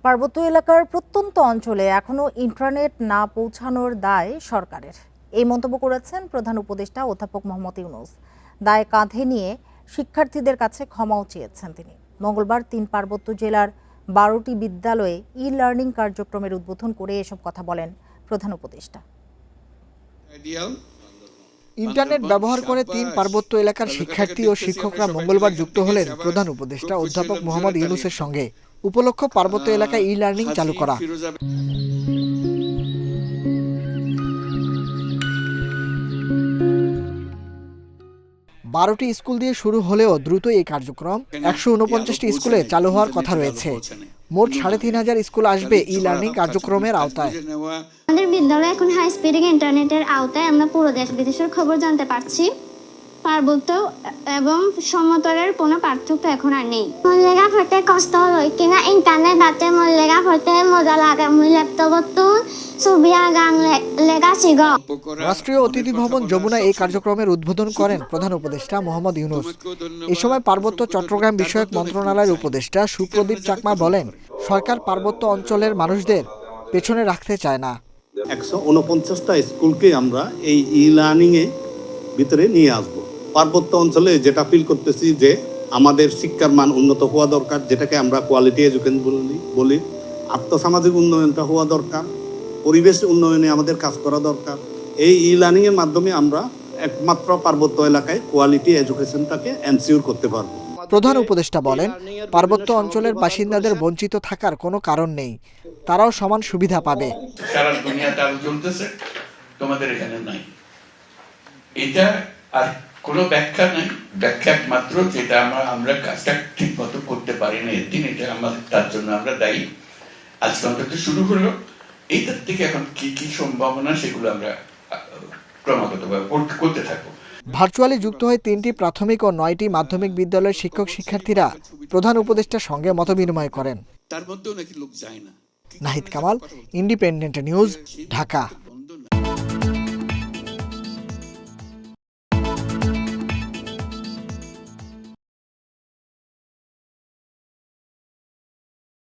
পার্বত্য এলাকার প্রত্যন্ত অঞ্চলে এখনো ইন্টারনেট না পৌঁছানোর দায় সরকারের, এই মন্তব্য করেছেন প্রধান উপদেষ্টা অধ্যাপক মোহাম্মদ ইউনূস। দায় কাঁধে নিয়ে শিক্ষার্থীদের কাছে ক্ষমাও চেয়েছেন তিনি। মঙ্গলবার ৩ পার্বত্য জেলার ১২টি বিদ্যালয়ে ই লার্নিং কার্যক্রমের উদ্বোধন করে এসব কথা বলেন প্রধান উপদেষ্টা। ইন্টারনেট ব্যবহার করে ৩ পার্বত্য এলাকার শিক্ষার্থী ও শিক্ষকরা মঙ্গলবার যুক্ত হলেন প্রধান উপদেষ্টা অধ্যাপক মোহাম্মদ ইউনূসের সঙ্গে। উপলক্ষ পার্বত্য এলাকায় ই লার্নিং চালু করা। ১২টি স্কুল দিয়ে শুরু হলেও দ্রুত এই কার্যক্রম ১৪৯টি স্কুলে চালু হওয়ার কথা রয়েছে। মোট ৩,৫০০ স্কুল আসবে ই লার্নিং কার্যক্রমের আওতায়। আমাদের বিদ্যালয়ে এখন হাই স্পিড ইন্টারনেটের আওতায় আমরা পুরো দেশ বিদেশের খবর জানতে পারছি। পার্বত্য এবং সমতলের কোনো পার্থক্য এখন আর নেই। মল্লেগা ফতে কষ্ট হলো কিনা ইন্টারনেট আছে মল্লেগা ফতে মজা লাগে মুই ল্যাপটপত ছবি আগাং লেগা শিগ। রাষ্ট্রীয় অতিথি ভবন যমুনা এই কার্যক্রমের উদ্বোধন করেন প্রধান উপদেষ্টা মোহাম্মদ ইউনূস। এই সময় পার্বত্য চট্টগ্রাম বিষয়ক মন্ত্রণালয়ের উপদেষ্টা সুপ্রদীপ চাকমা বলেন, সরকার পার্বত্য অঞ্চলের মানুষদের পেছনে রাখতে চায় না। ১৪৯টা স্কুলকে আমরা এই ই লার্নিং এ ভিতরে নিয়ে আসবো। পার্বত্য অঞ্চলে যেটা ফিল করতেছি যে আমাদের শিক্ষার মান উন্নত হওয়া দরকার, যেটাকে আমরা কোয়ালিটি এডুকেশন বলি। আর্থসামাজিক উন্নয়নটা হওয়া দরকার, পরিবেশ উন্নয়নে আমাদের কাজ করা দরকার। এই ই লার্নিং এর মাধ্যমে আমরা একমাত্র পার্বত্য এলাকায় কোয়ালিটি এডুকেশনটাকে এনশিওর করতে পারবো। প্রধান উপদেষ্টা বলেন, পার্বত্য অঞ্চলের বাসিন্দাদের বঞ্চিত থাকার কোনো কারণ নেই, তারাও সমান সুবিধা পাবে। সারা দুনিয়াতে আলো জ্বলতেছে, তোমাদের এখানে নাই, এটা আর কোনো ব্যাখ্যা নাই। ব্যাখ্যা একমাত্র যেটা আমরা কাজটা ঠিক মতো করতে পারি না, এদিন এটা আমাদের, তার জন্য আমরা দায়ী। আজকে অন্তত শুরু হলো, এইটার থেকে এখন কি কি সম্ভাবনা সেগুলো আমরা ক্রমাগতভাবে করতে থাকবো। ভার্চুয়ালি যুক্ত হয়ে 3টি প্রাথমিক ও 9টি মাধ্যমিক বিদ্যালয়ের শিক্ষক শিক্ষার্থীরা প্রধান উপদেষ্টার সঙ্গে মতবিনিময় করেন। তার মধ্যেও নাকি লোক যায় না। Nahid Kamal, independent news, Dhaka.